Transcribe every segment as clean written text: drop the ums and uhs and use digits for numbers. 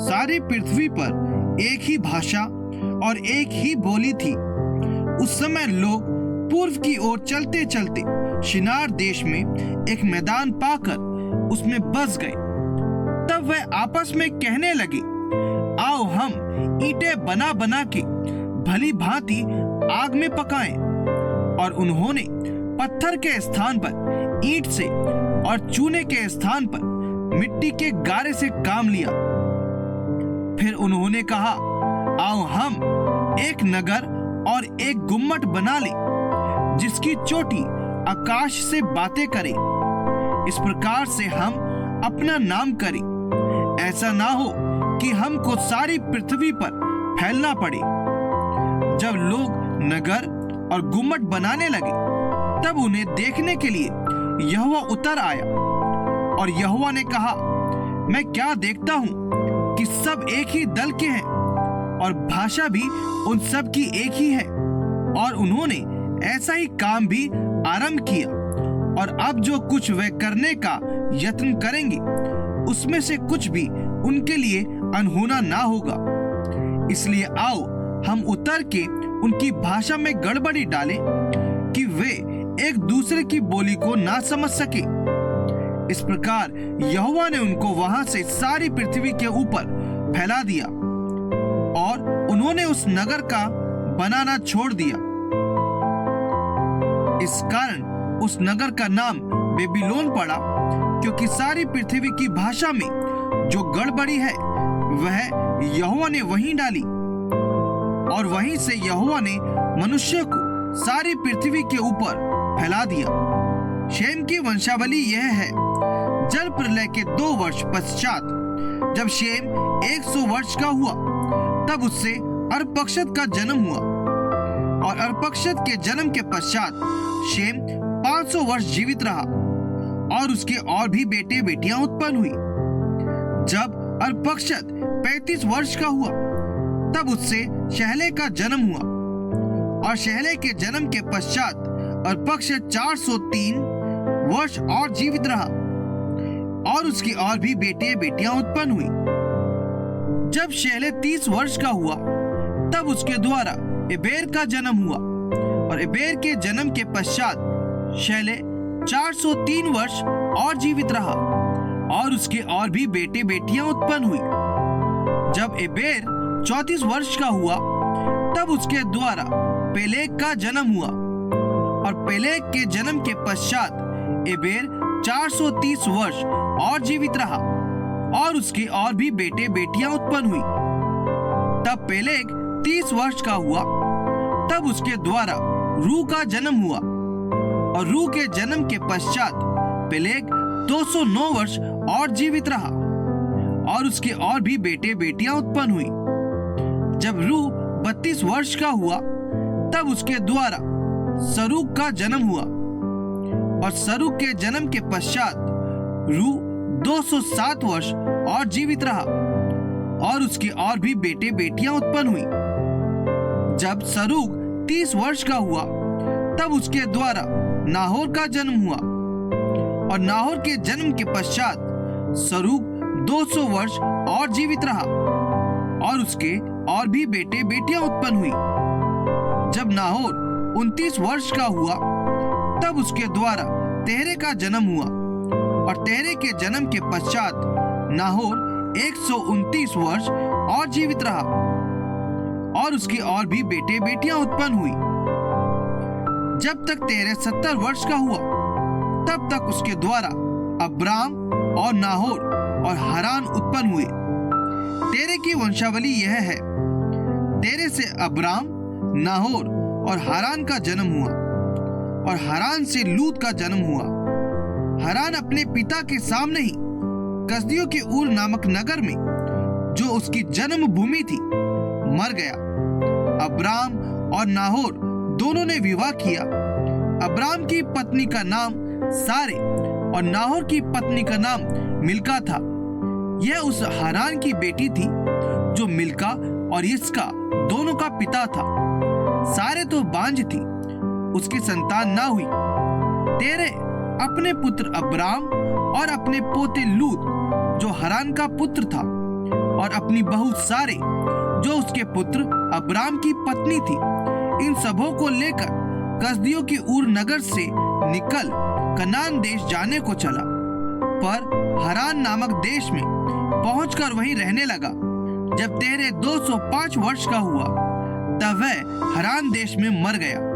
सारी पृथ्वी पर एक ही भाषा और एक ही बोली थी। उस समय लोग पूर्व की ओर चलते चलते शिनार देश में एक मैदान पाकर उसमें बस गए। तब वह आपस में कहने लगे, आओ हम ईंटें बना बना के भली भांति आग में पकाएं। और उन्होंने पत्थर के स्थान पर ईंट से और चूने के स्थान पर मिट्टी के गारे से काम लिया। फिर उन्होंने कहा, आओ हम एक नगर और एक गुम्मट बना ले, जिसकी चोटी आकाश से बातें करे। इस प्रकार से हम अपना नाम करें। ऐसा ना हो कि हमको सारी पृथ्वी पर फैलना पड़े। जब लोग नगर और गुम्मट बनाने लगे, तब उन्हें देखने के लिए यहोवा उतर आया। और यहोवा ने कहा, मैं क्या देखता हूँ कि सब एक ही दल के हैं और भाषा भी उन सब की एक ही है। और उन्होंने ऐसा ही काम भी आरंभ किया। और अब जो कुछ वे करने का यत्न करेंगे, उसमें से कुछ भी उनके लिए अनहोना ना होगा। इसलिए आओ हम उतर के उनकी भाषा में गड़बड़ी डालें कि वे एक दूसरे की बोली को ना समझ सके। इस प्रकार यहोवा ने उनको वहां से सारी पृथ्वी के ऊपर फैला दिया और उन्होंने उस नगर का बनाना छोड़ दिया। इस कारण उस नगर का नाम बेबीलोन पड़ा, क्योंकि सारी पृथ्वी की भाषा में जो गड़बड़ी है वह यहोवा ने वहीं डाली। और वहीं से यहोवा ने मनुष्य को सारी पृथ्वी के ऊपर फैला दिया। शेम की वंशावली यह है। जल प्रलय के 2 वर्ष पश्चात जब शेम 100 वर्ष का हुआ, तब उससे अर्पक्षद का जन्म हुआ। और अर्पक्षद के जन्म के पश्चात शेम 500 वर्ष जीवित रहा और उसके और भी बेटे बेटियां उत्पन्न हुई। जब अर्पक्षद 35 वर्ष का हुआ, तब उससे शहले का जन्म हुआ। और शहले के जन्म के पश्चात अर्पक्षद 403 वर्ष और जीवित रहा और उसकी और भी बेटे बेटियां उत्पन्न हुई। जब शहले 30 वर्ष का हुआ, तब उसके द्वारा एबेर का जन्म हुआ। और एबेर के जन्म के पश्चात शहले 403 वर्ष और जीवित रहा और उसके और भी बेटे बेटियां उत्पन्न हुई। जब एबेर 34 वर्ष का हुआ, तब उसके द्वारा पेलेग का जन्म हुआ। और पेलेग के जन्म के पश्चात एबेर 430 वर्ष और जीवित रहा और उसके और भी बेटे बेटियां उत्पन्न हुई। तब पेलेग 30 वर्ष का हुआ, तब उसके द्वारा रू का जन्म हुआ। और रू के जन्म के पश्चात पेलेग 209 वर्ष और जीवित रहा और उसके और भी बेटे बेटियां उत्पन्न हुई। जब रू 32 वर्ष का हुआ, तब उसके द्वारा सरूग का जन्म हुआ। और सरूग के जन्म के पश्चात रू 207 वर्ष और जीवित रहा और उसके और भी बेटे बेटियां उत्पन्न हुई। जब सरूग 30 वर्ष का हुआ, तब उसके द्वारा नाहोर का जन्म हुआ। और नाहोर के जन्म के पश्चात सरूग 200 वर्ष और जीवित रहा और उसके और भी बेटे बेटियां उत्पन्न हुई। जब नाहोर 29 वर्ष का हुआ, तब उसके द्वारा तेरे का जन्म हुआ। और तेरे के जन्म के पश्चात नाहोर 129 वर्ष और जीवित रहा और उसके और भी बेटे बेटियां उत्पन्न हुई। जब तक तेरे 70 वर्ष का हुआ, तब तक उसके द्वारा अब्राम और नाहोर और हारान उत्पन्न हुए। तेरे की वंशावली यह है। तेरे से अब्राम, नाहोर और हारान का जन्म हुआ और हारान से लूत का जन्म हुआ। हारान अपने पिता के सामने ही कसदियों के ऊर नामक नगर में, जो उसकी जन्म भूमि थी, मर गया। अब्राम और नाहोर दोनों ने विवाह किया। अब्राम की पत्नी का नाम सारे और नाहोर की पत्नी का नाम मिल्का था। यह उस हारान की बेटी थी जो मिल्का और इसका दोनों का पिता था। सारे तो बांझ थी, उसकी संतान ना हुई। तेरे अपने पुत्र अब्राम और अपने पोते लूत, जो हारान का पुत्र था, और अपनी बहुत सारे जो उसके पुत्र अब्राम की पत्नी थी, इन सबों को लेकर कसदियों की ऊर नगर से निकल कनान देश जाने को चला। पर हरान नामक देश में पहुंचकर वहीं रहने लगा। जब तेरे 205 वर्ष का हुआ तब वह हरान देश में मर गया।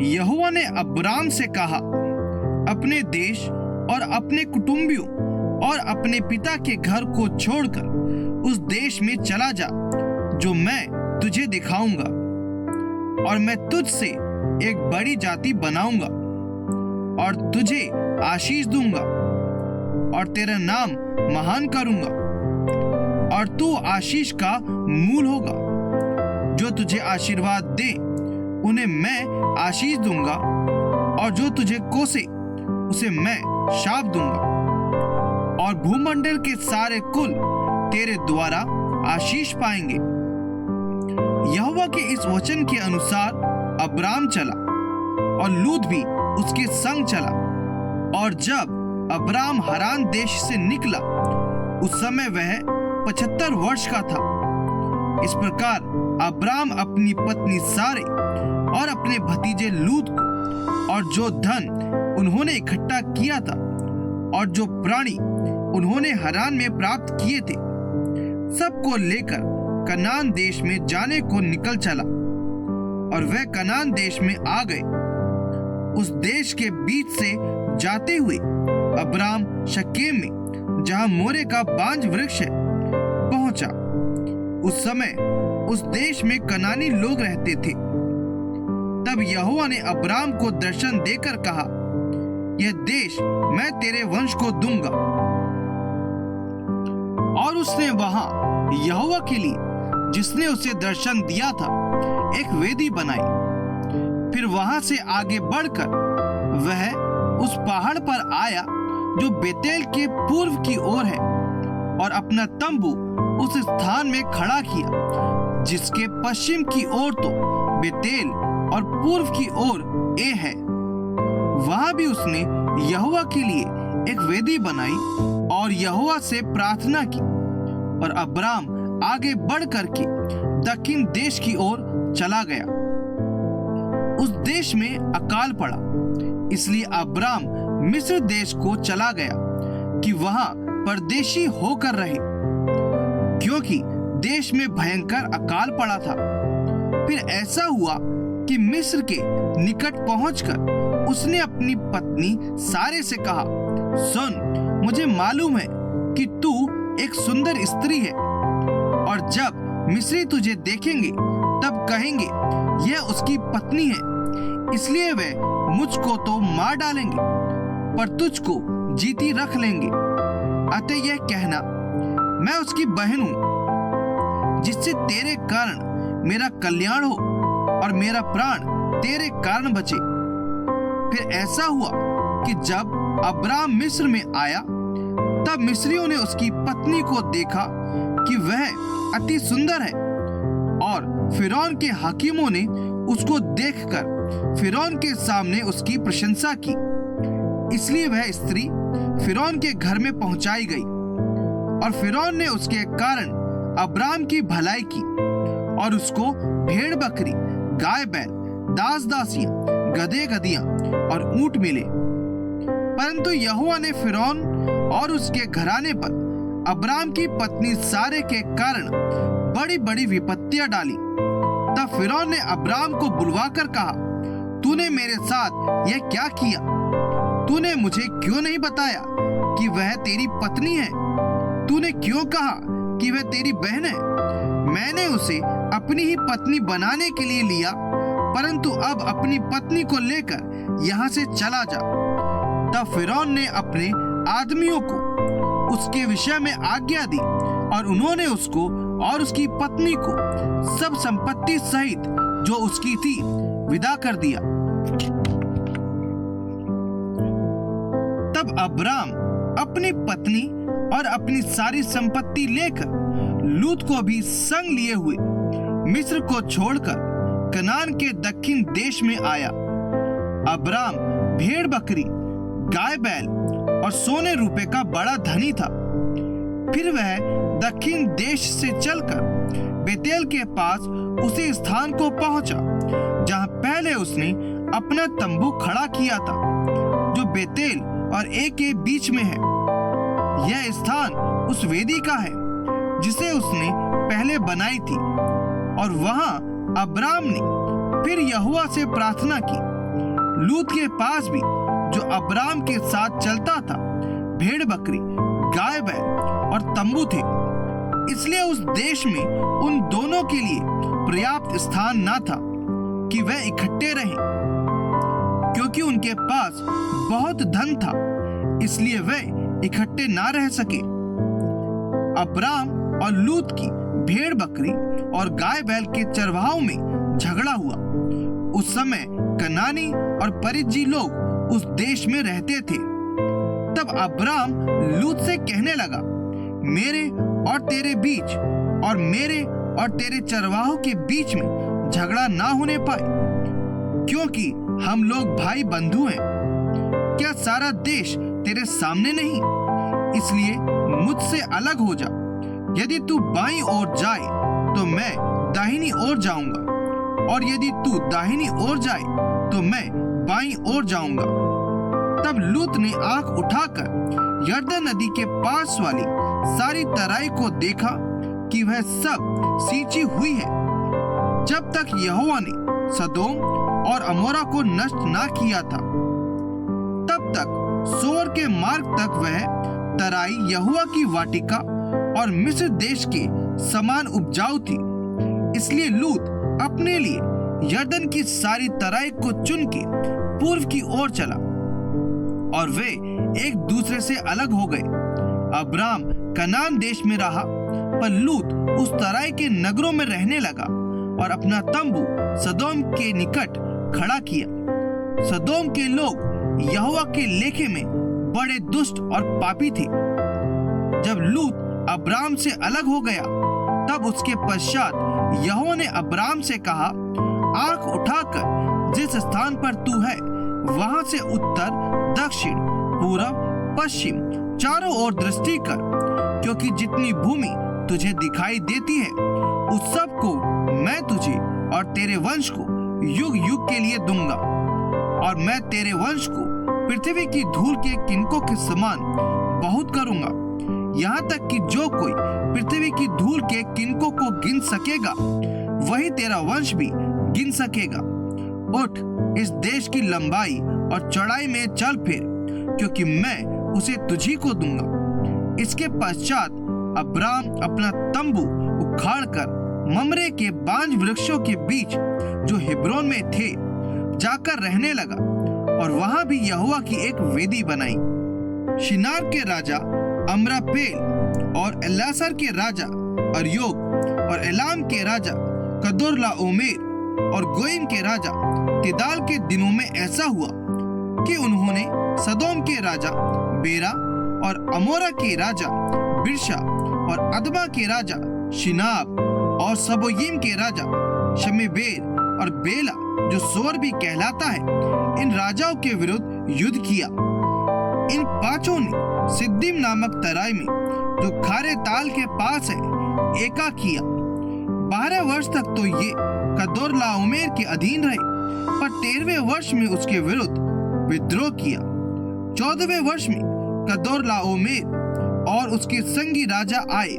यहोवा ने अब्राम से कहा, अपने देश और अपने कुटुंबियों और अपने पिता के घर को छोड़कर उस देश में चला जा जो मैं तुझे दिखाऊंगा, और मैं तुझसे एक बड़ी जाति बनाऊंगा और तुझे आशीष दूंगा और तेरा नाम महान करूंगा, और तू आशीष का मूल होगा। जो तुझे आशीर्वाद दे उन्हें मैं आशीष दूंगा, और जो तुझे कोसे उसे मैं शाप दूंगा, और भूमंडल के सारे कुल तेरे द्वारा आशीष पाएंगे। यहोवा के इस वचन के अनुसार अब्राम चला और लूत भी उसके संग चला। और जब अब्राम हरान देश से निकला उस समय वह 75 वर्ष का था। इस प्रकार अब्राम अपनी पत्नी सारे और अपने भतीजे लूत को और जो धन उन्होंने इकट्ठा किया था और जो प्राणी उन्होंने हरान में प्राप्त किए थे, सबको लेकर कनान देश में जाने को निकल चला। और वह कनान देश में आ गए। उस देश के बीच से जाते हुए अब्राम शकेम में, जहां मोरे का बांज वृक्ष है, पहुंचा। उस समय उस देश में कनानी लोग रहते थे। तब यहोवा ने अब्राम को दर्शन देकर कहा, यह देश मैं तेरे वंश को दूंगा। और उसने वहां यहोवा के लिए, जिसने उसे दर्शन दिया था, एक वेदी बनाई। फिर वहां से आगे बढ़कर वह उस पहाड़ पर आया जो बेतेल के पूर्व की ओर है, और अपना तंबू उस स्थान में खड़ा किया जिसके पश्चिम की ओर तो बेतेल और पूर्व की ओर ए है। वहां भी उसने यहोवा के लिए एक वेदी बनाई और यहोवा से प्रार्थना की। और अब्राम आगे बढ़ करके दक्षिण देश की ओर चला गया। उस देश में अकाल पड़ा, इसलिए अब्राम मिस्र देश को चला गया कि वहां परदेशी होकर रहे, क्योंकि देश में भयंकर अकाल पड़ा था। फिर ऐसा हुआ कि मिस्र के निकट पहुंचकर उसने अपनी पत्नी सारे से कहा, सुन, मुझे मालूम है कि तू एक सुंदर स्त्री है, और जब मिस्री तुझे देखेंगे तब कहेंगे यह उसकी पत्नी है, इसलिए वे मुझको तो मार डालेंगे पर तुझको जीती रख लेंगे। अतः यह कहना, मैं उसकी बहन हूं, जिससे तेरे कारण मेरा कल्याण हो और मेरा प्राण तेरे कारण बचे। फिर ऐसा हुआ कि जब अब्राम मिस्र में आया तब मिस्रियों ने उसकी पत्नी को देखा कि वह अति सुंदर है, और फिरौन के हाकिमों ने उसको देखकर फिरौन के सामने उसकी प्रशंसा की। इसलिए वह स्त्री फिरौन के घर में पहुंचाई गई, और फिरौन ने उसके कारण अब्राम की भलाई की और उसको भेड़ बकरी, गाय बैल, दास दासियां, गधे गधियां और ऊंट मिले। परंतु यहोवा ने फिरौन और उसके घराने पर अब्राम की पत्नी सारे के कारण बड़ी बड़ी विपत्तियां डाली। तब फिरौन ने अब्राम को बुलवाकर कहा, तूने मेरे साथ यह क्या किया? तूने मुझे क्यों नहीं बताया कि वह तेरी पत्नी है? तूने क्यों कहा कि वह तेरी बहन है? मैंने उसे अपनी ही पत्नी बनाने के लिए लिया, परंतु अब अपनी पत्नी को लेकर यहाँ से चला जा। तब फिरौन ने अपने आदमियों को उसके विषय में आज्ञा दी, और उन्होंने उसको और उसकी पत्नी को सब संपत्ति सहित जो उसकी थी विदा कर दिया। तब अब्राम अपनी पत्नी और अपनी सारी संपत्ति लेकर लूत को भी संग लिए हुए मिस्र को छोड़कर कनान के दक्षिण देश में आया। अब्राम भेड़ बकरी, गाय बैल और सोने रुपए का बड़ा धनी था। फिर वह दक्षिण देश से चलकर बेतेल के पास उसी स्थान को पहुंचा जहां पहले उसने अपना तंबू खड़ा किया था, जो बेतेल और ए के बीच में है। यह स्थान उस वेदी का है जिसे उसने पहले बनाई थी। और वहां अब्राम ने फिर यहोवा से प्रार्थना की। लूत के पास भी, जो अब्राम के साथ चलता था, भेड़ बकरी, गाय बैल और तंबू थे, इसलिए उस देश में उन दोनों के लिए पर्याप्त स्थान न था कि वह इकट्ठे रहें, क्योंकि उनके पास बहुत धन था, इसलिए वे इकट्ठे ना रह सके। अब्राम और लूत की भेड़ बकरी और गाय बैल के चरवाहों में झगड़ा हुआ। उस समय कनानी और परिज्जी लोग उस देश में रहते थे। तब अब्राम लूत से कहने लगा, मेरे और तेरे बीच और मेरे और तेरे चरवाहों के बीच में झगड़ा ना होने पाए, क्योंकि हम लोग भाई बंधु हैं। क्या सारा देश तेरे सामने नहीं? इसलिए मुझसे अलग हो जा। यदि तू बाईं ओर जाए तो मैं दाहिनी ओर जाऊंगा, और यदि तू दाहिनी ओर जाए तो मैं बाईं ओर जाऊंगा। तब लूत ने आंख उठाकर यरदन नदी के पास वाली सारी तराई को देखा कि वह सब सींची हुई है, जब तक यहोवा ने सदोम और अमोरा को नष्ट ना किया था। तब तक सोर के मार्ग तक वह तराई यहोवा की वाटिका और मिस्र देश के समान उपजाऊ थी। इसलिए लूत अपने लिए यरदन की सारी तराई को चुन के पूर्व की ओर चला, और वे एक दूसरे से अलग हो गए। अब्राम कनान देश में रहा, पर लूत उस तराई के नगरों में रहने लगा और अपना तंबू सदोम के निकट खड़ा किया। सदोम के लोग यहोवा के लेखे में बड़े दुष्ट और पापी थे। जब लूत अब्राम से अलग हो गया, तब उसके पश्चात यहोवा ने अब्राम से कहा, आंख उठाकर जिस स्थान पर तू है वहां से उत्तर, दक्षिण, पूरब, पश्चिम चारों ओर दृष्टि कर, क्योंकि जितनी भूमि तुझे दिखाई देती है उस सब को मैं तुझे और तेरे वंश को युग युग के लिए दूंगा। और मैं तेरे वंश को पृथ्वी की धूल के किनकों के समान बहुत करूंगा, यहाँ तक कि जो कोई पृथ्वी की धूल के किनकों को गिन सकेगा वही तेरा वंश भी गिन सकेगा। उठ, इस देश की लंबाई और चौड़ाई में चल फिर, क्योंकि मैं उसे तुझी को दूंगा। इसके पश्चात अब्राम अपना तंबू उखाड़कर ममरे के बांज वृक्षों के बीच जो हिब्रोन में थे जाकर रहने लगा, और वहां भी यहोवा की एक वेदी बनाई। शिनार के राजा अम्रापेल और एलासर के राजा अर्योग और एलाम के राजा कदोर्लाओमेर और गोइम के राजा तिदाल के दिनों में ऐसा हुआ कि उन्होंने सदोम के राजा बेरा और अमोरा के राजा बिरशा और अदबा के राजा शिनाब और सबोयीम के राजा शमेबेर और बेला, जो सोर भी कहलाता है, इन राजाओं के विरुद्ध युद्ध किया। इन पांचों ने सिद्दीम नामक तराई में, जो खारे ताल के पास है, एका किया। 12 वर्ष तक तो ये कदोर्लाओमेर के अधीन रहे, पर 13वें वर्ष में उसके विरुद्ध विद्रोह किया। 14वें वर्ष में कदोर्लाओमेर और उसके संगी राजा आए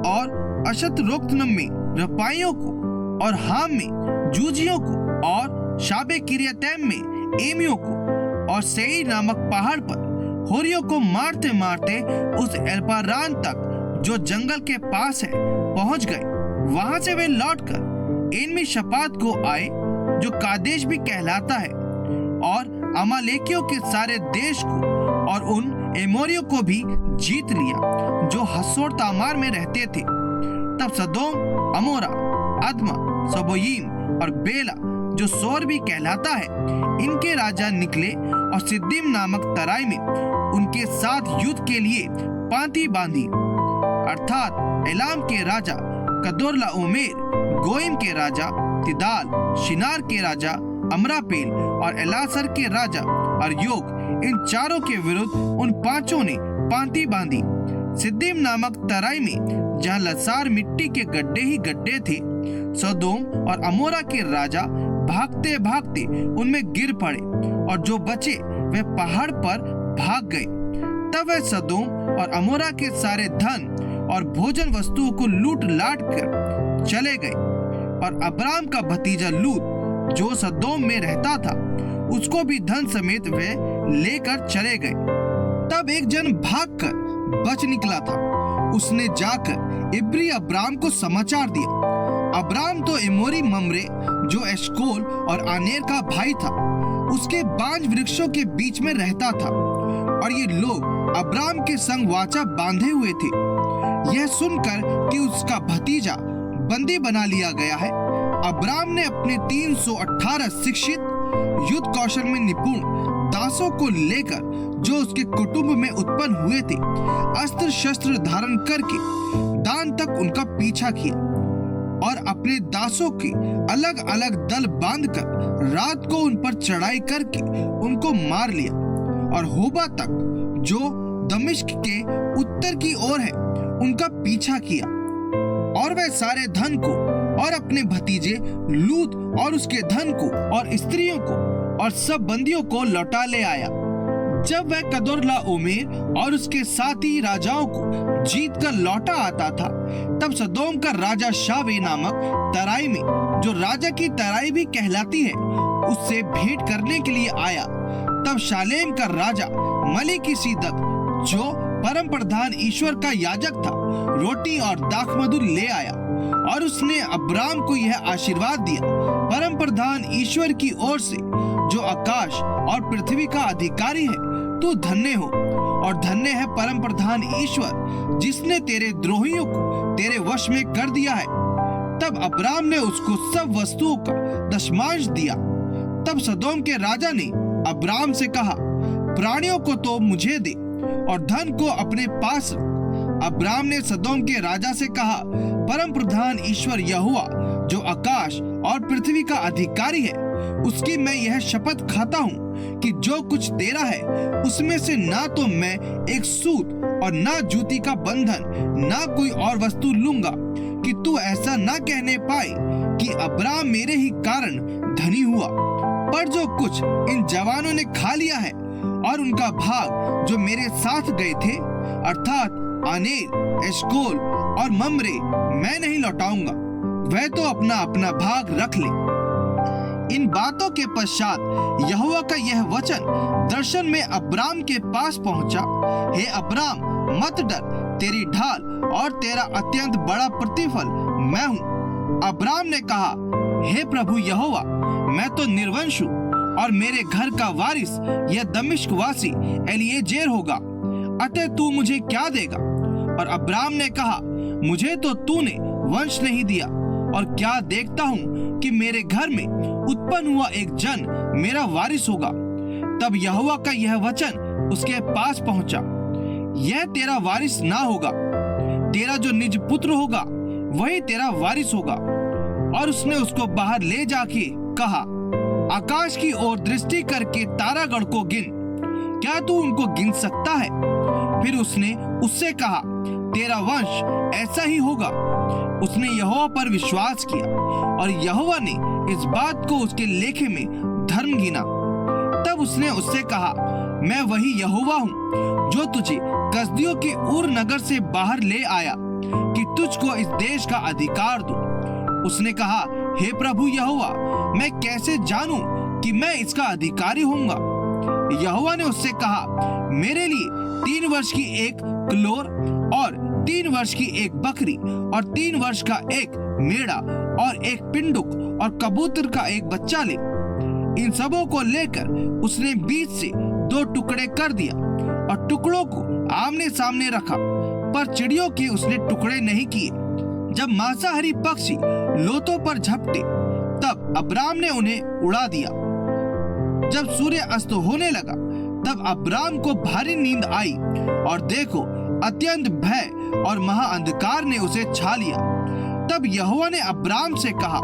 और अशतरोक्तनम में रपाइयों को और हाम में जूजियों को और शाबे किरियतैम में एमियों को और सेईर नामक पहाड़ पर होरियों को मारते मारते उस एल्पारान तक, जो जंगल के पास है, पहुंच गए। वहां से वे लौटकर एनमी शपात को आए, जो कादेश भी कहलाता है, और अमालेकियों के सारे देश को और उन एमोरियों को भी जीत लिया जो हसोर तामार में रहते थे। तब सदोम, अमोरा, अदमा, सबोयीम और बेला, जो सोर भी कहलाता है, इनके राजा निकले और सिद्दीम नामक तराई में उनके साथ युद्ध के लिए पांति बांधी, अर्थात एलाम के राजा कदोर्लाओमेर, गोइम के राजा तिदाल, शिनार के राजा अम्रापेल और एलासर के राजा अर्योग, इन चारों के विरुद्ध उन पांचों ने पांति बांधी। सिद्दीम नामक तराई में, जहाँ लसार मिट्टी के गड्ढे ही गड्ढे थे, सदोम और अमोरा के राजा भागते भागते उनमें गिर पड़े और जो बचे वे पहाड़ पर भाग गए। तब वह सदोम और अमोरा के सारे धन और भोजन वस्तुओं को लूट लाट कर चले गए। और अब्राम का भतीजा लूत जो सदोम में रहता था, उसको भी धन समेत वे लेकर चले गए। तब एक जन भागकर बच निकला था। उसने जाकर इब्री अब्राम को समाचार दिया। अब्राम तो एमोरी ममरे जो एशकोल और आनेर का भाई था, उसके बांज वृक्षों के बीच में रहता था, और ये लोग अब्राम के संग वाचा बांधे हुए थे। यह सुनकर कि उसका भतीजा बंदी बना लिया गया है, अब्राम ने अपने 318 शिक्षित, युद्ध कौशल में निपुण दासों को लेकर, जो उसके कुटुंब में उत्पन्न हुए थे, अस्त्र शस्त्र धारण करके दान तक उनका पीछा किया और अपने दासों के अलग अलग दल बांधकर रात को उन पर चढ़ाई करके उनको मार लिया और होबा तक, जो दमिश्क के उत्तर की ओर है, उनका पीछा किया। और वह सारे धन को और अपने भतीजे लूत और उसके धन को और स्त्रियों को और सब बंदियों को लौटा ले आया। जब वह कदोर्लाओमेर और उसके साथी राजाओं को जीत कर लौटा आता था, तब सदोम का राजा शावे नामक तराई में, जो राजा की तराई भी कहलाती है, उससे भेंट करने के लिए आया। तब शालेम का राजा मलिकिसिदक, जो परम प्रधान ईश्वर का याजक था, रोटी और दाखमधु ले आया और उसने अब्राम को यह आशीर्वाद दिया, परम प्रधान ईश्वर की ओर से, जो आकाश और पृथ्वी का अधिकारी है, तू धन्य हो और धन्य है परम प्रधान ईश्वर, जिसने तेरे द्रोहियों को तेरे वश में कर दिया है। तब अब्राम ने उसको सब वस्तुओं का दशमांश दिया। तब सदोम के राजा ने अब्राम से कहा, प्राणियों को तो मुझे दे और धन को अपने पास रख। अब्राम ने सदोम के राजा से कहा, परम प्रधान ईश्वर यहोवा, जो आकाश और पृथ्वी का अधिकारी है, उसकी मैं यह शपथ खाता हूँ कि जो कुछ तेरा है, उसमें से ना तो मैं एक सूत और ना जूती का बंधन, ना कोई और वस्तु लूंगा, कि तू ऐसा ना कहने पाए कि अब्राम मेरे ही कारण धनी हुआ। पर जो कुछ इन जवानों ने खा लिया है और उनका भाग जो मेरे साथ गए थे, अर्थात आनेर, एशकोल और ममरे, मैं नहीं लौटाऊंगा। वह तो अपना अपना भाग रख ले। इन बातों के पश्चात यहोवा का यह वचन दर्शन में अब्राम के पास पहुंचा, हे अब्राम, मत डर, तेरी ढाल और तेरा अत्यंत बड़ा प्रतिफल मैं हूँ। अब्राम ने कहा, हे प्रभु यहोवा, मैं तो निर्वंश हूँ और मेरे घर का वारिस यह दमिश्क वासी एलीएजेर होगा, अतः तू मुझे क्या देगा? और अब्राम ने कहा, मुझे तो तूने वंश नहीं दिया, और क्या देखता हूँ कि मेरे घर में उत्पन्न हुआ एक जन मेरा वारिस होगा। तब यहोवा का यह वचन उसके पास पहुंचा, यह तेरा वारिस ना होगा, तेरा जो निज पुत्र होगा वही तेरा वारिस होगा। और उसने उसको बाहर ले जाके कहा, आकाश की ओर दृष्टि करके तारागण को गिन, क्या तू उनको गिन सकता है? फिर उसने उससे कहा, तेरा वंश ऐसा ही होगा। उसने यहोवा पर विश्वास किया और यहोवा ने इस बात को उसके लेखे में धर्म गिना। तब उसने उससे कहा, मैं वही यहोवा हूँ जो तुझे कसदियों के उर नगर से बाहर ले आया कि तुझको इस देश का अधिकार दूं। उसने कहा, हे प्रभु यहोवा, मैं कैसे जानूं कि मैं इसका अधिकारी होऊंगा? यहोवा ने उससे कहा, मेरे लिए 3 वर्ष की एक क्लोर और 3 वर्ष की एक बकरी और 3 वर्ष का एक मेढ़ा और एक पिंडुक और कबूतर का एक बच्चा ले। इन सबों को लेकर उसने बीच से 2 टुकड़े कर दिया और टुकड़ों को आमने सामने रखा, पर चिड़ियों के उसने टुकड़े नहीं किए। जब मांसाहारी पक्षी लोथों पर झपटे, तब अब्राम ने उन्हें उड़ा दिया। जब सूर्य अस्त होने लगा, तब अब्राम को भारी नींद आई और देखो, अत्यंत भय और महा अंधकार ने उसे छा लिया। तब यहोवा ने अब्राम से कहा,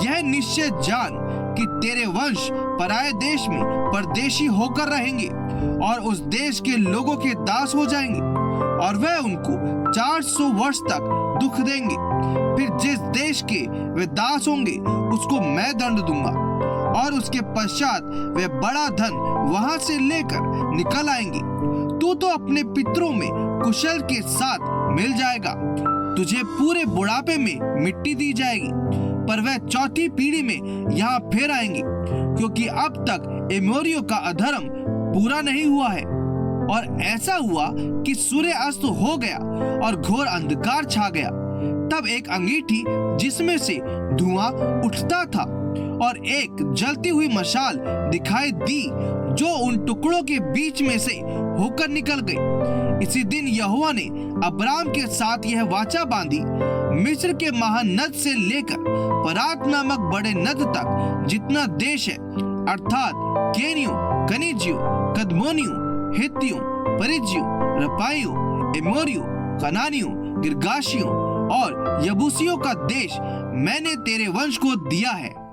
यह निश्चय जान कि तेरे वंश पराये देश में परदेशी होकर रहेंगे और उस देश के लोगों के दास हो जाएंगे और वह उनको 400 वर्ष तक दुख देंगे। फिर जिस देश के वे दास होंगे उसको मैं दंड दूंगा और उसके पश्चात वे बड़ा धन वहां से लेकर निकल आएंगे। तू तो अपने पितरों में कुशल के साथ मिल जाएगा। तुझे पूरे बुढ़ापे में मिट्टी दी जाएगी, पर वह चौथी पीढ़ी में यहाँ फिर आएंगे, क्योंकि अब तक एमोरियों का अधर्म पूरा नहीं हुआ है। और ऐसा हुआ कि सूर्य अस्त हो गया और घोर अंधकार छा गया। तब एक अंगीठी जिसमें से धुआं उठता था और एक जलती हुई मशाल दिखाई दी जो उन टुकड़ों के बीच में से होकर निकल गई। इसी दिन यहोवा ने अब्राम के साथ यह वाचा बांधी, मिस्र के महानद से लेकर फरात नामक बड़े नद तक जितना देश है, अर्थात केनियों, कनिजियों, कदमोनियों, हित्तियों, परिज्जियों, रपाइयों, एमोरियों, कनानियों, गिर्गाशियों और यबूसियों का देश मैंने तेरे वंश को दिया है।